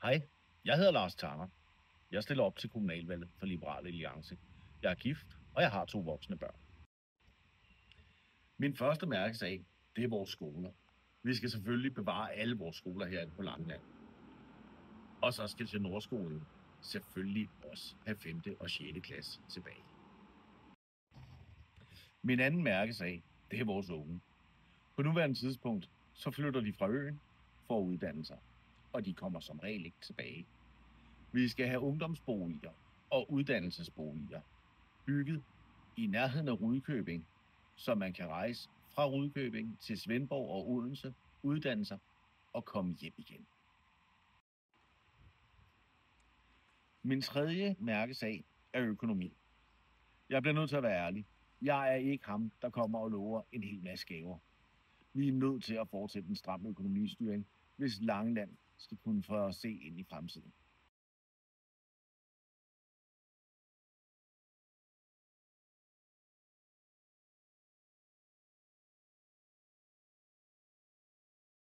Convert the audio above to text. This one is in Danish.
Hej, jeg hedder Lars Tanger. Jeg stiller op til kommunalvalget for Liberal Alliance. Jeg er gift, og jeg har 2 voksne børn. Min første mærkesag, det er vores skoler. Vi skal selvfølgelig bevare alle vores skoler her på Langeland. Og så skal til Nordskolen selvfølgelig også have 5. og 6. klasse tilbage. Min anden mærkesag, det er vores unge. På nuværende tidspunkt, så flytter de fra øen for at uddanne sig, og de kommer som regel ikke tilbage. Vi skal have ungdomsboliger og uddannelsesboliger bygget i nærheden af Rudkøbing, så man kan rejse fra Rudkøbing til Svendborg og Odense, uddanne sig og komme hjem igen. Min tredje mærkesag er økonomi. Jeg bliver nødt til at være ærlig. Jeg er ikke ham, der kommer og lover en hel masse gaver. Vi er nødt til at fortsætte en stram økonomistyring, hvis Langeland skal kunne få os se ind i fremtiden.